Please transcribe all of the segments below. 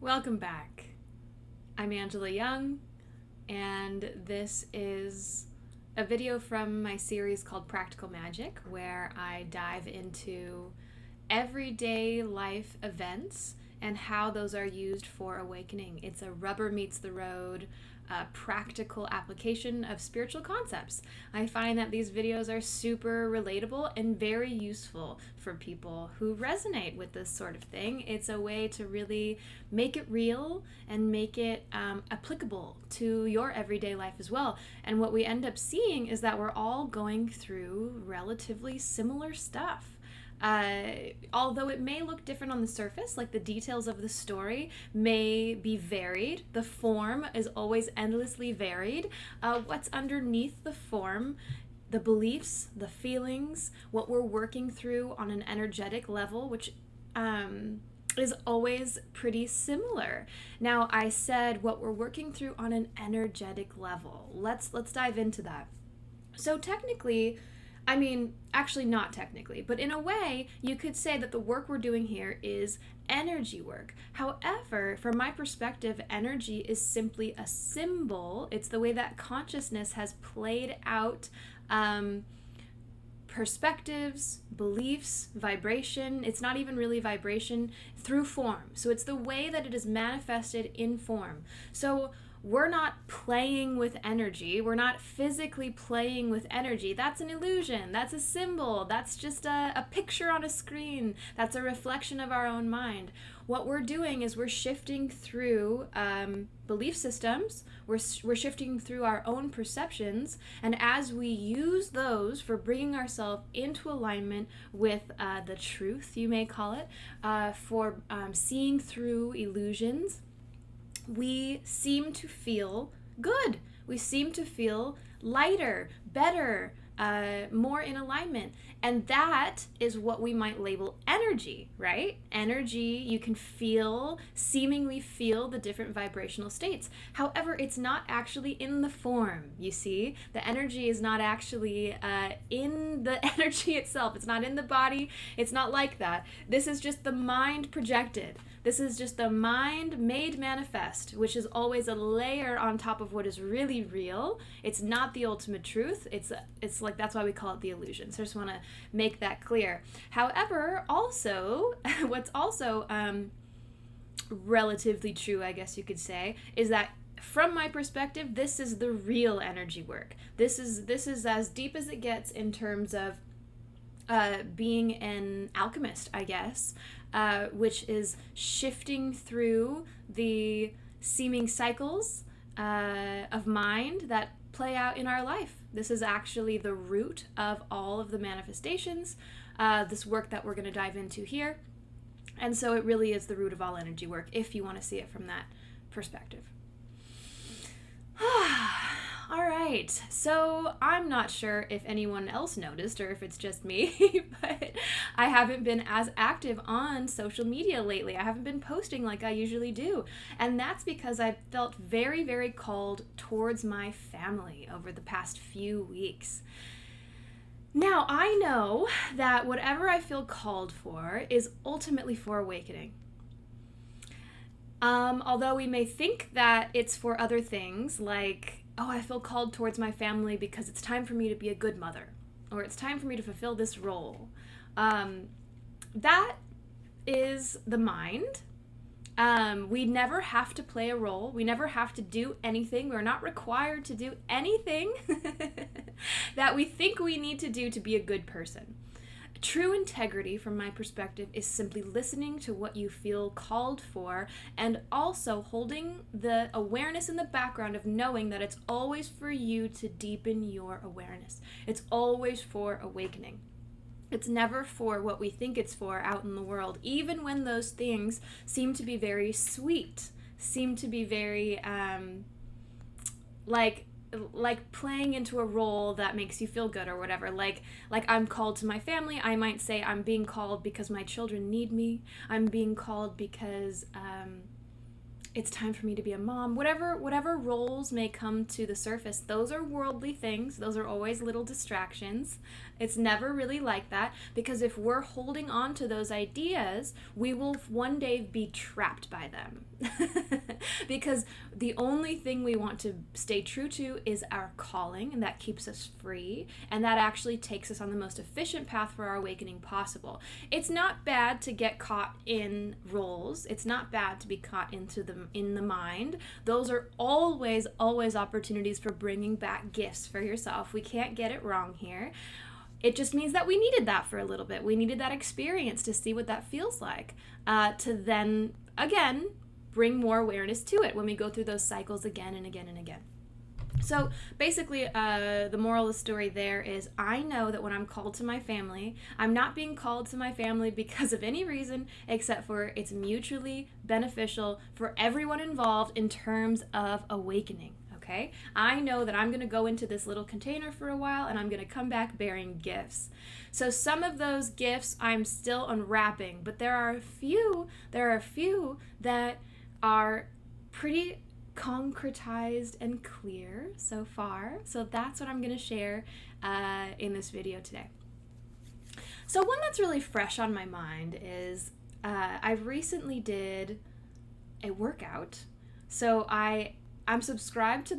Welcome back. I'm Angela Young, and this is a video from my series called Practical Magic, where I dive into everyday life events and how those are used for awakening. It's a rubber meets the road, practical application of spiritual concepts. I find that these videos are super relatable and very useful for people who resonate with this sort of thing. It's a way to really make it real and make it applicable to your everyday life as well. And what we end up seeing is that we're all going through relatively similar stuff. Although it may look different on the surface, like the details of the story may be varied, the form is always endlessly varied. What's underneath the form, the beliefs, the feelings, what we're working through on an energetic level, which is always pretty similar. Now, I said what we're working through on an energetic level. Let's dive into that. So technically, actually not technically, but in a way, you could say that the work we're doing here is energy work. However, from my perspective, energy is simply a symbol. It's the way that consciousness has played out perspectives, beliefs, vibration. It's not even really vibration, through form. So it's the way that it is manifested in form. So we're not playing with energy. We're not physically playing with energy. That's an illusion. That's a symbol. That's just a picture on a screen. That's a reflection of our own mind. What we're doing is we're shifting through belief systems. We're shifting through our own perceptions. And as we use those for bringing ourselves into alignment with the truth, you may call it, for seeing through illusions, we seem to feel good. We seem to feel lighter, better, more in alignment. And that is what we might label energy, right? Energy, you can seemingly feel the different vibrational states. However, it's not actually in the form, you see? The energy is not actually in the energy itself. It's not in the body. It's not like that. This is just the mind projected. This is just the mind made manifest, which is always a layer on top of what is really real. It's not the ultimate truth. It's like, that's why we call it the illusion. So I just want to make that clear. However, also, what's also relatively true, I guess you could say, is that from my perspective, this is the real energy work. This is as deep as it gets in terms of being an alchemist, I guess, which is shifting through the seeming cycles of mind that play out in our life. This is actually the root of all of the manifestations, this work that we're going to dive into here. And so it really is the root of all energy work, if you want to see it from that perspective. All right, so I'm not sure if anyone else noticed or if it's just me, but I haven't been as active on social media lately. I haven't been posting like I usually do, and that's because I've felt very, very called towards my family over the past few weeks. Now, I know that whatever I feel called for is ultimately for awakening. Although we may think that it's for other things, like, oh, I feel called towards my family because it's time for me to be a good mother, or it's time for me to fulfill this role. That is the mind. We never have to play a role. We never have to do anything. We're not required to do anything that we think we need to do to be a good person. True integrity, from my perspective, is simply listening to what you feel called for, and also holding the awareness in the background of knowing that it's always for you to deepen your awareness. It's always for awakening. It's never for what we think it's for out in the world, even when those things seem to be very sweet, seem to be very like playing into a role that makes you feel good or whatever. Like I'm called to my family. I might say I'm being called because my children need me. I'm being called because it's time for me to be a mom. Whatever roles may come to the surface, those are worldly things. Those are always little distractions. It's never really like that, because if we're holding on to those ideas, we will one day be trapped by them. Because the only thing we want to stay true to is our calling, and that keeps us free, and that actually takes us on the most efficient path for our awakening possible. It's not bad to get caught in roles. It's not bad to be caught in the mind. Those are always opportunities for bringing back gifts for yourself. We can't get it wrong here. It just means that we needed that for a little bit. We needed that experience to see what that feels like, to then, again, bring more awareness to it when we go through those cycles again and again and again. So basically, the moral of the story there is, I know that when I'm called to my family, I'm not being called to my family because of any reason except for it's mutually beneficial for everyone involved in terms of awakening. Okay? I know that I'm going to go into this little container for a while, and I'm going to come back bearing gifts. So some of those gifts I'm still unwrapping, but there are a few that are pretty concretized and clear so far. So that's what I'm going to share in this video today. So one that's really fresh on my mind is I recently did a workout. So I'm subscribed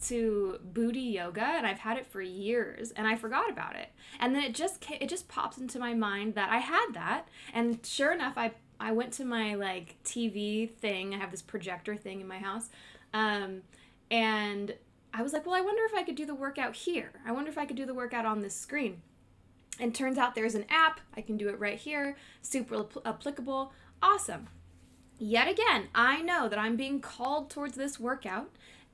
to Booty Yoga, and I've had it for years, and I forgot about it. And then it just pops into my mind that I had that, and sure enough, I went to my like TV thing. I have this projector thing in my house, and I was like, well, I wonder if I could do the workout here. I wonder if I could do the workout on this screen. And turns out there's an app. I can do it right here. Super applicable. Awesome. Yet again, I know that I'm being called towards this workout,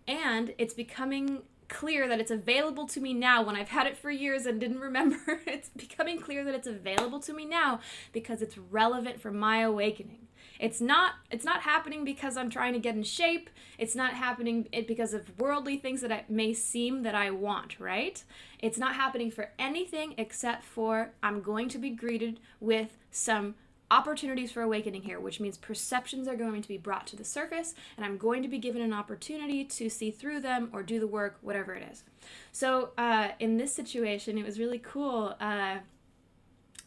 and it's becoming clear that it's available to me now when I've had it for years and didn't remember. It's becoming clear that it's available to me now because it's relevant for my awakening. It's not happening because I'm trying to get in shape. It's not happening because of worldly things that it may seem that I want, right? It's not happening for anything except for I'm going to be greeted with some opportunities for awakening here, which means perceptions are going to be brought to the surface, and I'm going to be given an opportunity to see through them or do the work, whatever it is. So in this situation, it was really cool.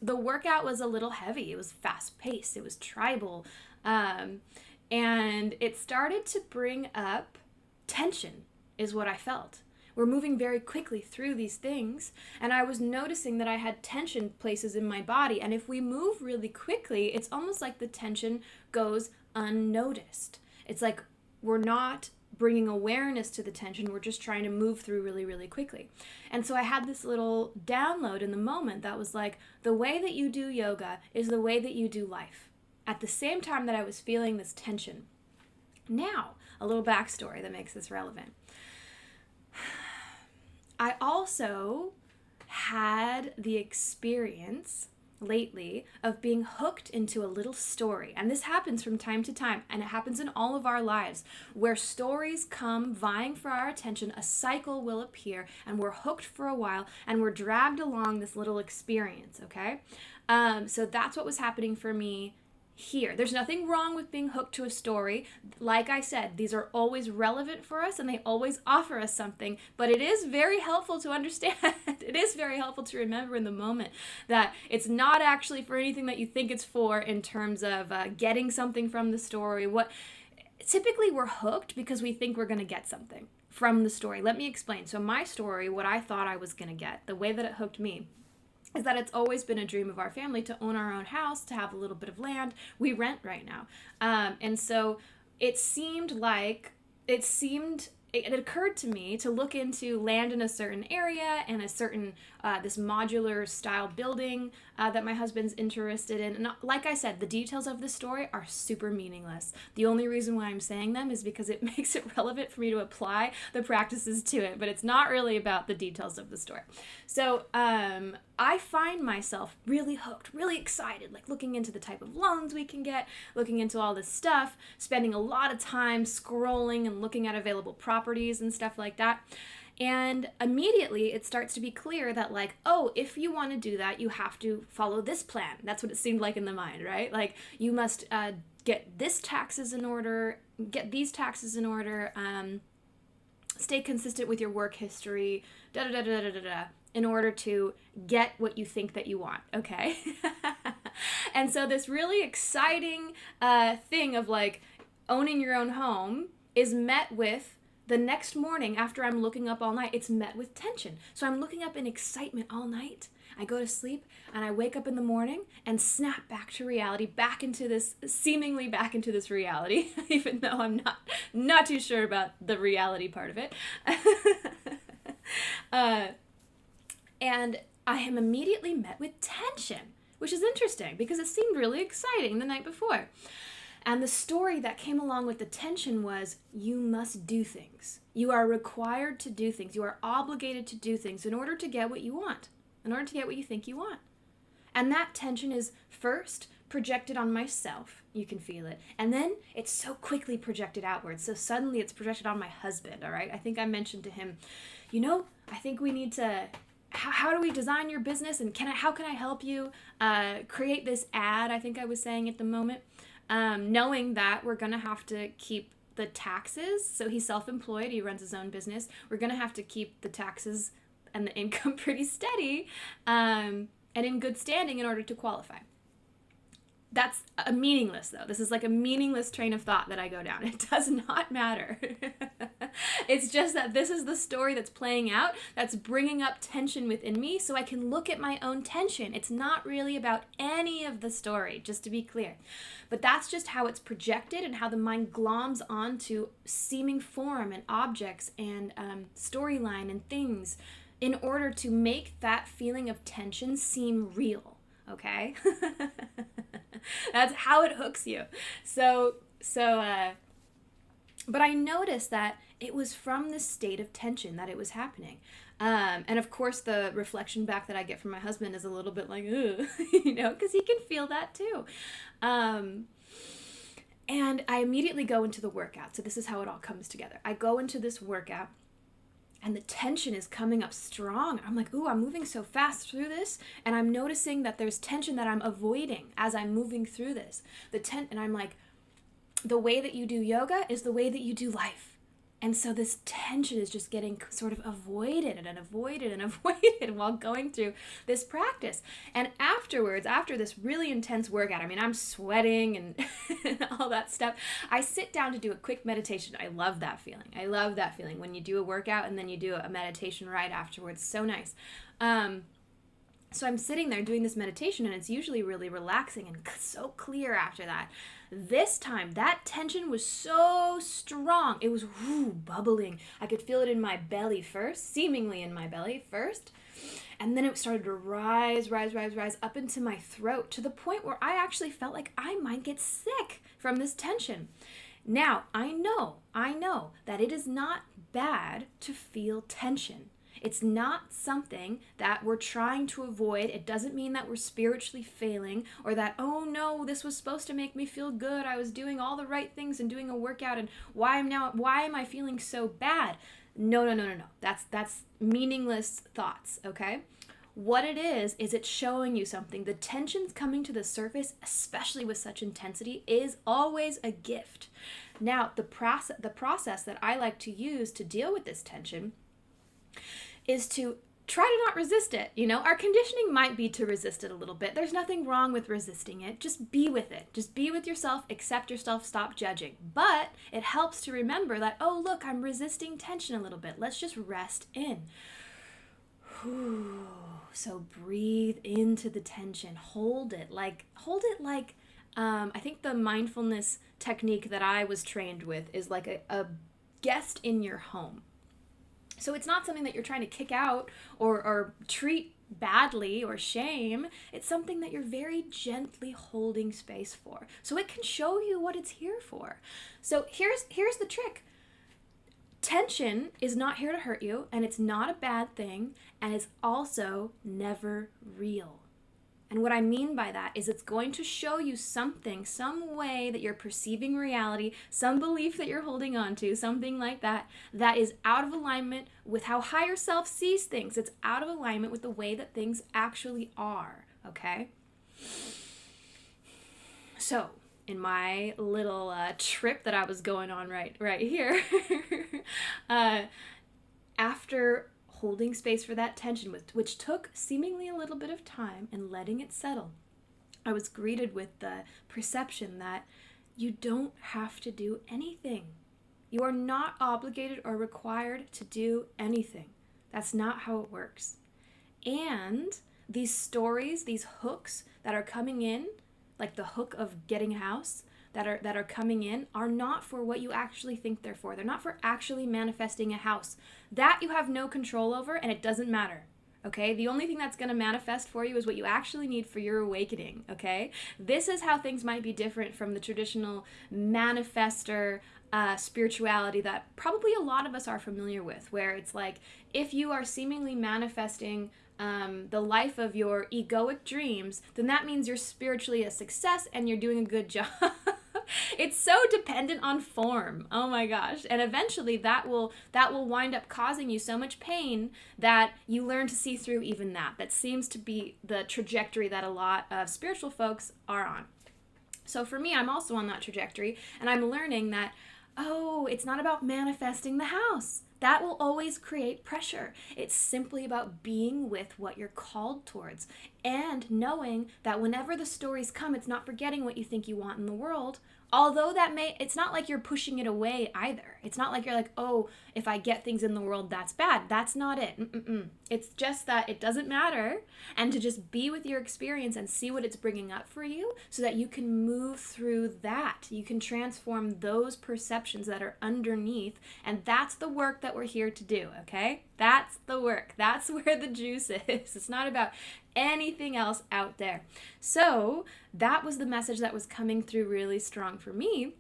The workout was a little heavy. It was fast-paced. It was tribal. And it started to bring up tension, is what I felt. We're moving very quickly through these things, and I was noticing that I had tension places in my body, and if we move really quickly, it's almost like the tension goes unnoticed. It's like we're not bringing awareness to the tension, we're just trying to move through really, really quickly. And so I had this little download in the moment that was like, the way that you do yoga is the way that you do life. At the same time that I was feeling this tension. Now, a little backstory that makes this relevant. I also had the experience lately of being hooked into a little story. And this happens from time to time, and it happens in all of our lives, where stories come vying for our attention, a cycle will appear, and we're hooked for a while, and we're dragged along this little experience, okay? So that's what was happening for me here. There's nothing wrong with being hooked to a story. Like I said, these are always relevant for us and they always offer us something, but it is very helpful to understand. It is very helpful to remember in the moment that it's not actually for anything that you think it's for in terms of getting something from the story. Typically we're hooked because we think we're going to get something from the story. Let me explain. So my story, what I thought I was going to get, the way that it hooked me, is that it's always been a dream of our family to own our own house, to have a little bit of land. We rent right now. And so it occurred to me to look into land in a certain area and a certain, this modular style building that my husband's interested in. And like I said, the details of the story are super meaningless. The only reason why I'm saying them is because it makes it relevant for me to apply the practices to it, but it's not really about the details of the story. So I find myself really hooked, really excited, like looking into the type of loans we can get, looking into all this stuff, spending a lot of time scrolling and looking at available properties and stuff like that. And immediately it starts to be clear that like, oh, if you want to do that, you have to follow this plan. That's what it seemed like in the mind, right? Like you must get this taxes in order, get these taxes in order, stay consistent with your work history, da da da da da da da, in order to get what you think that you want, okay? And so this really exciting thing of like owning your own home is met with, the next morning after I'm looking up all night, it's met with tension. So I'm looking up in excitement all night. I go to sleep and I wake up in the morning and snap back to reality, seemingly back into this reality, even though I'm not too sure about the reality part of it. And I am immediately met with tension, which is interesting because it seemed really exciting the night before. And the story that came along with the tension was, you must do things. You are required to do things. You are obligated to do things in order to get what you want, in order to get what you think you want. And that tension is first projected on myself. You can feel it. And then it's so quickly projected outwards. So suddenly it's projected on my husband, all right? I think I mentioned to him, I think we need to... How do we design your business, and how can I help you create this ad, I think I was saying at the moment, knowing that we're going to have to keep the taxes. So he's self-employed, he runs his own business. We're going to have to keep the taxes and the income pretty steady and in good standing in order to qualify. That's a meaningless, though. This is like a meaningless train of thought that I go down. It does not matter. It's just that this is the story that's playing out, that's bringing up tension within me so I can look at my own tension. It's not really about any of the story, just to be clear. But that's just how it's projected and how the mind gloms onto seeming form and objects and storyline and things in order to make that feeling of tension seem real. Okay? That's how it hooks you. But I noticed that it was from this state of tension that it was happening. And of course, the reflection back that I get from my husband is a little bit like, ugh, because he can feel that too. And I immediately go into the workout. So this is how it all comes together. I go into this workout, and the tension is coming up strong. I'm like, ooh, I'm moving so fast through this. And I'm noticing that there's tension that I'm avoiding as I'm moving through this. And I'm like, the way that you do yoga is the way that you do life. And so this tension is just getting sort of avoided and avoided and avoided while going through this practice. And afterwards, after this really intense workout, I mean, I'm sweating and all that stuff, I sit down to do a quick meditation. I love that feeling. I love that feeling when you do a workout and then you do a meditation right afterwards. So nice. So I'm sitting there doing this meditation, and it's usually really relaxing and so clear after that. This time, that tension was so strong. It was bubbling. I could feel it in my belly first, seemingly in my belly first. And then it started to rise up into my throat to the point where I actually felt like I might get sick from this tension. Now, I know that it is not bad to feel tension. It's not something that we're trying to avoid. It doesn't mean that we're spiritually failing or that, oh no, this was supposed to make me feel good. I was doing all the right things and doing a workout, and why am I feeling so bad? No. That's meaningless thoughts, okay? What it is it's showing you something. The tensions coming to the surface, especially with such intensity, is always a gift. Now, the process that I like to use to deal with this tension is to try to not resist it. Our conditioning might be to resist it a little bit. There's nothing wrong with resisting it. Just be with it. Just be with yourself, accept yourself, stop judging. But it helps to remember that, oh, look, I'm resisting tension a little bit. Let's just rest in. So breathe into the tension. Hold it like I think the mindfulness technique that I was trained with is like a guest in your home. So it's not something that you're trying to kick out or treat badly or shame. It's something that you're very gently holding space for. So it can show you what it's here for. So here's the trick. Tension is not here to hurt you, and it's not a bad thing, and it's also never real. And what I mean by that is it's going to show you something, some way that you're perceiving reality, some belief that you're holding on to, something like that, that is out of alignment with how higher self sees things. It's out of alignment with the way that things actually are, okay? So, in my little trip that I was going on right here, after holding space for that tension, which took seemingly a little bit of time and letting it settle, I was greeted with the perception that you don't have to do anything. You are not obligated or required to do anything. That's not how it works. And these stories, these hooks that are coming in, like the hook of getting a house, that are coming in, are not for what you actually think they're for. They're not for actually manifesting a house. That you have no control over, and it doesn't matter. Okay? The only thing that's going to manifest for you is what you actually need for your awakening. Okay? This is how things might be different from the traditional manifester spirituality that probably a lot of us are familiar with, where it's like, if you are seemingly manifesting the life of your egoic dreams, then that means you're spiritually a success and you're doing a good job. It's so dependent on form. Oh my gosh. And eventually that will wind up causing you so much pain that you learn to see through even that. That seems to be the trajectory that a lot of spiritual folks are on. So for me, I'm also on that trajectory, and I'm learning that, oh, it's not about manifesting the house. That will always create pressure. It's simply about being with what you're called towards, and knowing that whenever the stories come, it's not forgetting what you think you want in the world. Although it's not like you're pushing it away either. It's not like you're like, oh, if I get things in the world, that's bad. That's not it. It's just that it doesn't matter, and to just be with your experience and see what it's bringing up for you so that you can move through that. You can transform those perceptions that are underneath, and that's the work that we're here to do, okay? That's the work. That's where the juice is. It's not about anything else out there. So that was the message that was coming through really strong for me.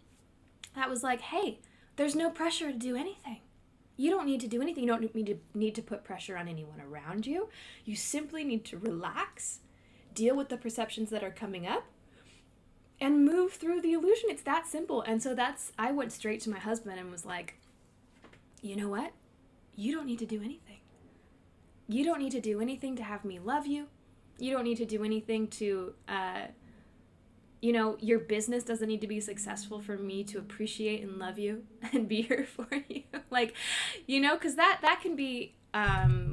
That was like, hey, there's no pressure to do anything. You don't need to do anything. You don't need to put pressure on anyone around you. You simply need to relax, deal with the perceptions that are coming up, and move through the illusion. It's that simple. And so I went straight to my husband and was like, you know what? You don't need to do anything. You don't need to do anything to have me love you. You don't need to do anything to, your business doesn't need to be successful for me to appreciate and love you and be here for you. Because that can be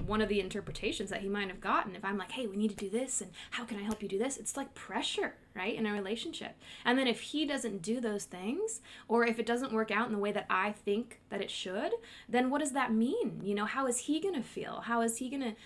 one of the interpretations that he might have gotten. If I'm like, hey, we need to do this, and how can I help you do this? It's like pressure, right, in a relationship. And then if he doesn't do those things, or if it doesn't work out in the way that I think that it should, then what does that mean? How is he going to feel? Is he going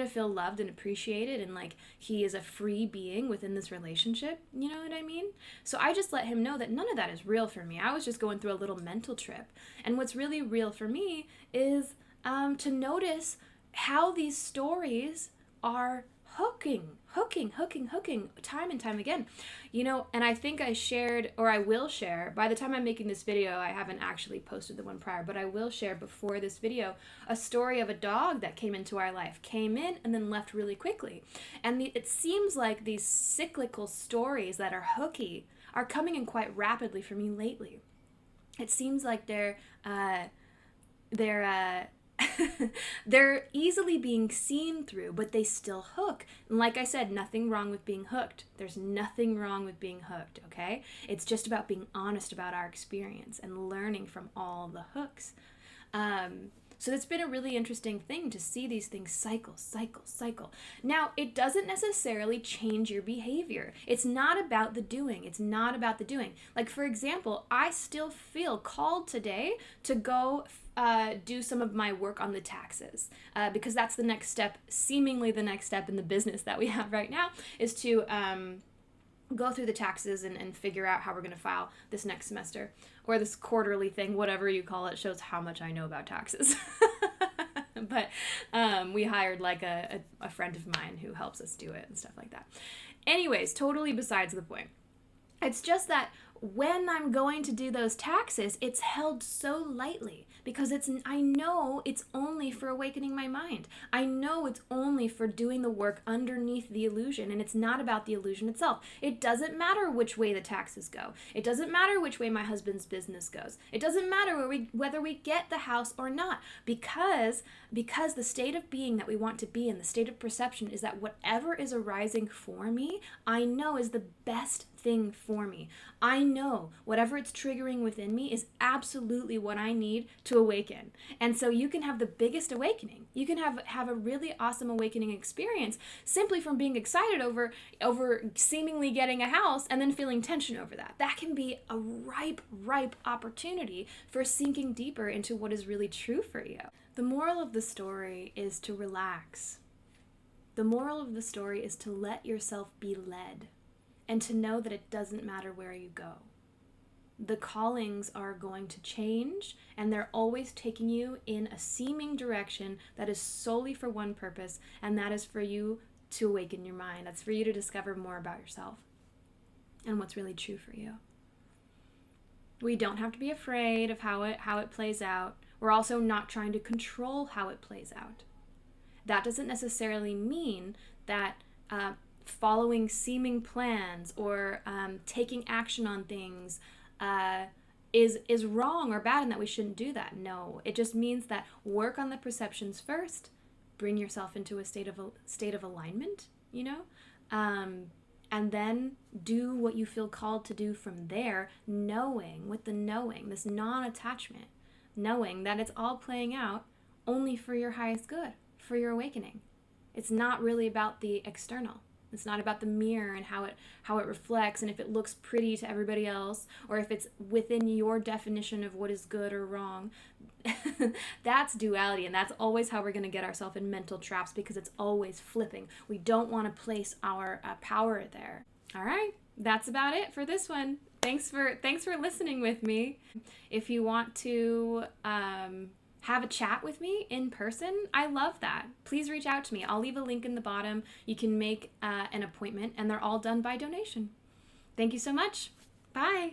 to feel loved and appreciated and like he is a free being within this relationship? You know what I mean? So I just let him know that none of that is real for me. I was just going through a little mental trip. And what's really real for me is to notice how these stories are hooking time and time again. And I think I shared, or I will share, by the time I'm making this video, I haven't actually posted the one prior, but I will share before this video, a story of a dog that came into our life, came in and then left really quickly. And it seems like these cyclical stories that are hooky are coming in quite rapidly for me lately. It seems like they're they're easily being seen through, but they still hook. And like I said, nothing wrong with being hooked. There's nothing wrong with being hooked, okay? It's just about being honest about our experience and learning from all the hooks. So it's been a really interesting thing to see these things cycle. Now, it doesn't necessarily change your behavior. It's not about the doing. Like, for example, I still feel called today to go do some of my work on the taxes because that's the next step, seemingly the next step in the business that we have right now, is to go through the taxes and figure out how we're going to file this next semester, or this quarterly thing, whatever you call it. Shows how much I know about taxes. But we hired like a friend of mine who helps us do it and stuff like that. Anyways, totally besides the point. It's just that when I'm going to do those taxes, it's held so lightly because I know it's only for awakening my mind. I know it's only for doing the work underneath the illusion, and it's not about the illusion itself. It doesn't matter which way the taxes go. It doesn't matter which way my husband's business goes. It doesn't matter whether we get the house or not, because the state of being that we want to be in, the state of perception, is that whatever is arising for me, I know is the best thing for me. I know whatever it's triggering within me is absolutely what I need to awaken. And so you can have the biggest awakening. You can have a really awesome awakening experience simply from being excited over seemingly getting a house and then feeling tension over that. That can be a ripe opportunity for sinking deeper into what is really true for you. The moral of the story is to relax. The moral of the story is to let yourself be led and to know that it doesn't matter where you go. The callings are going to change, and they're always taking you in a seeming direction that is solely for one purpose, and that is for you to awaken your mind. That's for you to discover more about yourself and what's really true for you. We don't have to be afraid of how it plays out. We're also not trying to control how it plays out. That doesn't necessarily mean that following seeming plans or taking action on things is wrong or bad and that we shouldn't do that. No, it just means that work on the perceptions first, bring yourself into a state of alignment, and then do what you feel called to do from there, knowing, this non-attachment, knowing that it's all playing out only for your highest good, for your awakening. It's not really about the external. It's not about the mirror and how it reflects and if it looks pretty to everybody else or if it's within your definition of what is good or wrong. That's duality, and that's always how we're going to get ourselves in mental traps because it's always flipping. We don't want to place our power there. All right, that's about it for this one. Thanks for listening with me. If you want to have a chat with me in person, I love that. Please reach out to me. I'll leave a link in the bottom. You can make an appointment, and they're all done by donation. Thank you so much. Bye.